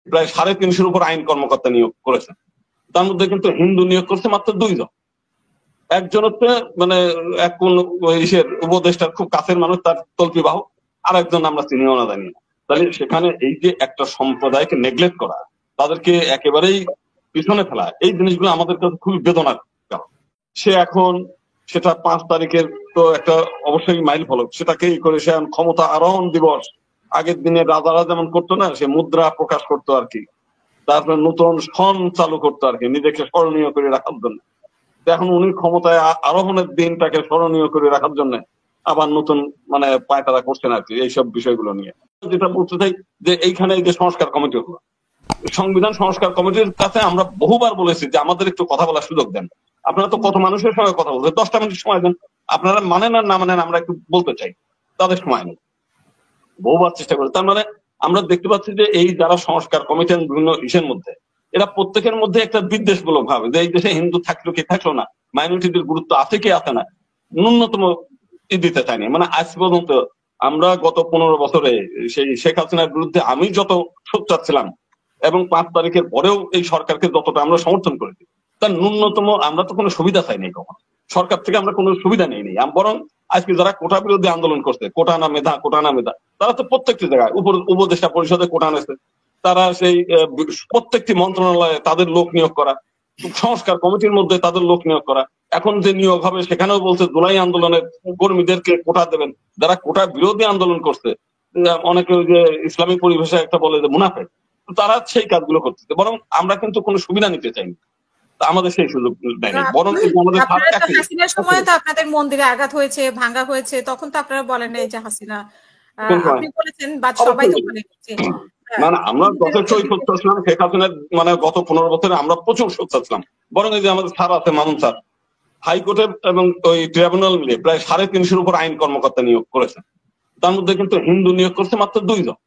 প্রায় 350-এর উপর আইন কর্মকর্তা নিয়োগ করেছেন। তার মধ্যে কিন্তু হিন্দু নিয়োগ করছে মাত্র 2 জন। একজন হচ্ছে মানে এক কোন ইসের উপদেষ্টার খুব কাছের মানুষ, তার তল্পিবাহ, আর একজন আমরা চিনিও না জানি না। তাহলে সেখানে এই যে একটা সম্প্রদায়কে নেগলেক্ট করা, তাদেরকে একেবারেই পিছনে ফেলা, এই জিনিসগুলো আমাদের কাছে খুবই বেদনার কারণ। সে এখন সেটা 5 তারিখের তো একটা অবশ্যই মাইল ফলক, সেটাকে করে সে ক্ষমতা আরোহণ দিবস আগের দিনে রাজারা যেমন করতো না, সে মুদ্রা প্রকাশ করতো আর কি, তারপরে নতুন সন চালু করতো আর কি নিজেকে স্মরণীয় করে রাখার জন্য। এখন উনি ক্ষমতায় আরোহণের দিনটাকে স্মরণীয় করে রাখার জন্য আবার নতুন মানে পায়তারা করছেন আর কি এইসব বিষয়গুলো নিয়ে। যেটা বলতে চাই যে এইখানে যে সংস্কার কমিটি হলো, সংবিধান সংস্কার কমিটির কাছে আমরা বহুবার বলেছি যে আমাদের একটু কথা বলার সুযোগ দেন। আপনারা তো কত মানুষের সঙ্গে কথা বলছেন, 10টা মিনিট সময় দেন। আপনারা মানেন আর না মানেন আমরা একটু বলতে চাই, তাদের সময় নেই। বহুবার চেষ্টা করে, তার মানে আমরা দেখতে পাচ্ছি যে এই যারা সংস্কার কমিটির বিভিন্ন ইসের মধ্যে, এরা প্রত্যেকের মধ্যে একটা বিদ্বেষ গুলো ভাবে যে এই দেশে হিন্দু থাকলো কি থাকলো না, মাইনরিটিদের গুরুত্ব আছে কি আছে না, ন্যূনতম দিতে চায়নি। মানে আজ পর্যন্ত আমরা গত 15 বছরে সেই শেখ হাসিনার বিরুদ্ধে আমি যত সোচ্চার ছিলাম এবং 5 তারিখের পরেও এই সরকারকে যতটা আমরা সমর্থন করেছি, তার ন্যূনতম আমরা তো কোনো সুবিধা চাইনি, কখন সরকার থেকে আমরা কোনো সুবিধা নেইনি। বরং আজকে যারা কোটা বিরোধী আন্দোলন করছে, কোটা না মেধা, কোটা না মেধা, তারা তো প্রত্যেকটি জায়গায় উপদেষ্টা পরিষদে কোটা আনেছে, তারা সেই প্রত্যেকটি মন্ত্রণালয়ে তাদের লোক নিয়োগ করা, সংস্কার কমিটির মধ্যে তাদের লোক নিয়োগ করা। এখন যে নিয়োগ হবে সেখানেও বলছে জুলাই আন্দোলনের কর্মীদেরকে কোটা দেবেন, যারা কোটা বিরোধী আন্দোলন করছে, অনেকে ওই যে ইসলামিক পরিভাষায় একটা বলে যে মুনাফেক, তারা সেই কাজগুলো করতেছে। বরং আমরা কিন্তু কোনো সুবিধা নিতে চাইনি, আমাদের সেই সুযোগ দেয়নি। বরং আমাদের হাসিনার সময় তো আপনাদের মন্দিরে আঘাত হয়েছে, ভাঙা হয়েছে, তখন তো আপনারা বলেন এই যে হাসিনা, আপনি বলেছেন বা সবাই তো বলে মানে আমরা যথেষ্টই সোচ্চার ছিলাম শেখ হাসিনার, মানে গত 15 বছরে আমরা প্রচুর সোচ্চার ছিলাম। বরং এই যে আমাদের স্যার আছে মামুন স্যার, হাইকোর্টে এবং ওই ট্রাইব্যুনাল মিলে প্রায় 350-এর উপর আইন কর্মকর্তা নিয়োগ করেছেন। তার মধ্যে কিন্তু হিন্দু নিয়োগ করছে মাত্র 2 জন।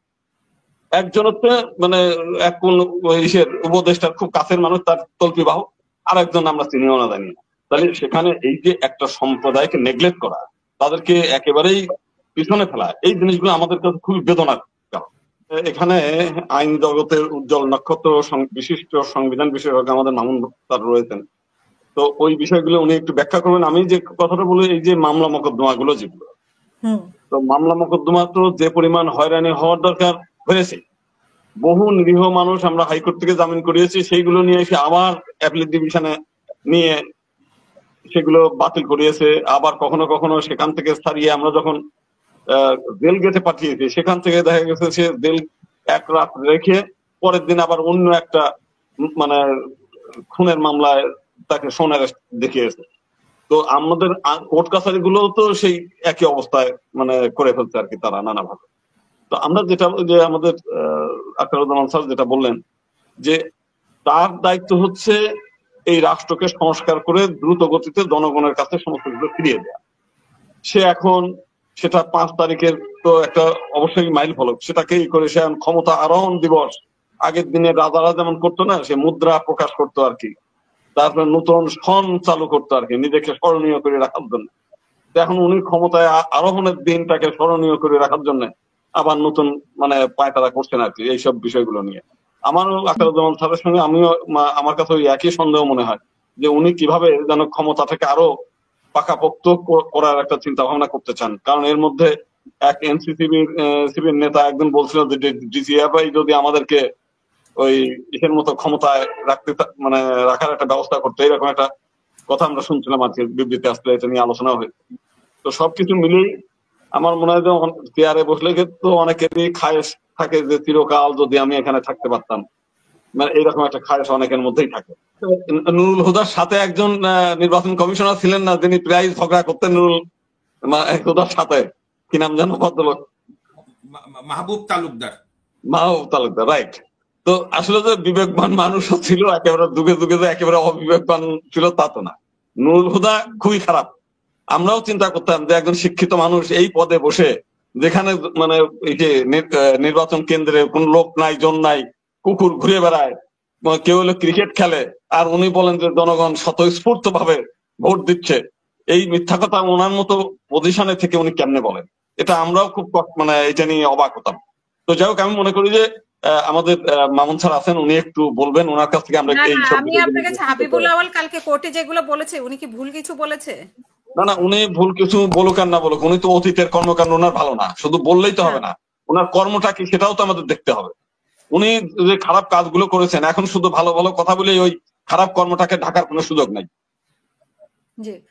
একজন হচ্ছে মানে এক কোন ইসের উপদেষ্টার খুব কাছের মানুষ, তার তল্পিবাহ, আর একজন আমরা চিনিও না জানি না। তাহলে সেখানে এই যে একটা সম্প্রদায়কে নেগলেক্ট করা, তাদেরকে একেবারেই পিছনে ফেলা, এই জিনিসগুলো আমাদের কাছে খুবই বেদনার কারণ। এখানে আইন জগতের উজ্জ্বল নক্ষত্র বিশিষ্ট সংবিধান বিশেষজ্ঞ আমাদের মামুন স্যার রয়েছেন, তো ওই বিষয়গুলো উনি একটু ব্যাখ্যা করবেন। আমি যে কথাটা বলি, এই যে মামলা মোকদ্দমা গুলো যেগুলো, তো মামলা মোকদ্দমা তো যে পরিমাণ হয়রানি হওয়ার দরকার হয়েছে, বহু নিরীহ মানুষ আমরা হাইকোর্ট থেকে জামিন করিয়েছি, সেইগুলো নিয়ে এসে আবার অ্যাপিলেট ডিভিশনে নিয়ে সেগুলো বাতিল করিয়েছে। আবার কখনো কখনো সেখান থেকে ছাড়িয়ে আমরা যখন জেল গেটে পাঠিয়েছি, সেখান থেকে দেখা গেছে সে জেল 1 রাত রেখে পরের দিন আবার অন্য একটা মানে খুনের মামলায় তাকে সোনার দেখিয়েছে। তো আমাদের কোর্ট কাছারি গুলো তো সেই একই অবস্থায় মানে করে ফেলছে আর কি তারা নানাভাবে। তো আমরা যেটা যে আমাদের আখতারুজ্জামান স্যার যেটা বললেন যে তার দায়িত্ব হচ্ছে এই রাষ্ট্রকে সংস্কার করে দ্রুত গতিতে জনগণের কাছে সমস্ত কিছু ফিরিয়ে দেওয়া। সে এখন সেটা 5 তারিখের তো একটা অবশ্যই মাইল ফলক, সেটাকে করে সে ক্ষমতা আরোহণ দিবস আগের দিনে রাজারা যেমন করতো না, সে মুদ্রা প্রকাশ করতো আর কি, তারপরে নতুন সন চালু করতো আর কি নিজেকে স্মরণীয় করে রাখার জন্য। এখন উনি ক্ষমতায় আরোহণের দিনটাকে স্মরণীয় করে রাখার জন্য আবার নতুন মানে পায়তারা করছেন আর কি এইসব বিষয়গুলো নিয়ে। আমারও আখতারুজ্জামান স্যারের সঙ্গে আমিও, আমার কাছে ওই একই সন্দেহ মনে হয় যে উনি কিভাবে যেন ক্ষমতাটাকে আরো পাকাপোক্ত করার একটা চিন্তা ভাবনা করতে চান। কারণ এর মধ্যে এক এনসিসিবির নেতা একজন বলছিল যে ডিজিএফআই যদি আমাদেরকে ওই ইসের মতো ক্ষমতায় রাখতে মানে রাখার একটা ব্যবস্থা করতে, এরকম একটা কথা আমরা শুনছিলাম আর কি, বিবৃতি আসলে এটা নিয়ে আলোচনা হয়েছে। তো সবকিছু মিলেই আমার মনে হয় যে চেয়ারে বসলে কিন্তু অনেকেরই খায়েশ থাকে যে চিরকাল যদি আমি এখানে থাকতে পারতাম, মানে এইরকম একটা খায়েশ অনেকের মধ্যেই থাকে। নুরুল হুদার সাথে একজন নির্বাচন কমিশনার ছিলেন না, যিনি প্রায় ঝগড়া করতেন নুরুল হুদার সাথে, কি নাম জানো ভদ্রলোক? মাহবুব তালুকদার। মাহবুব তালুকদার, রাইট। তো আসলে যে বিবেকবান মানুষও ছিল, একেবারে যুগে যুগে যে একেবারে অবিবেকবান ছিল তা তো না। নুরুল হুদা খুবই খারাপ। আমরাও চিন্তা করতাম যে একজন শিক্ষিত মানুষ এই পদে বসে, যেখানে মানে এই যে নির্বাচন কেন্দ্রে কোন লোক নাই, জন নাই, কুকুর ঘুরে বেড়ায়, কেউ হলো ক্রিকেট খেলে, আর উনি বলেন যে জনগণ স্বতঃস্ফূর্ত ভাবে ভোট দিচ্ছে। এই মিথ্যা কথা ওনার মতো পজিশনে থেকে উনি কেমনে বলেন, এটা আমরাও খুব মানে এটা নিয়ে অবাক হতাম। তো যাই হোক, আমি মনে করি যে আমাদের মামুন স্যার আছেন, উনি একটু বলবেন, ওনার কাছ থেকে আমরা না এই না, সব আমি আপনার কাছে হাবিবুল আওয়াল কালকে কোর্টে যেগুলো বলেছে উনি কি ভুল কিছু বলেছে? না, উনি ভুল কিছু বলুক আর না বলুক, উনি তো অতীতের কর্মকাণ্ড ওনার ভালো না, শুধু বললেই তো হবে না, ওনার কর্মটা কি সেটাও তো আমাদের দেখতে হবে। উনি যে খারাপ কাজগুলো করেছেন, এখন শুধু ভালো ভালো কথা বলে ওই খারাপ কর্মটাকে ঢাকার কোনো সুযোগ নাই। জি।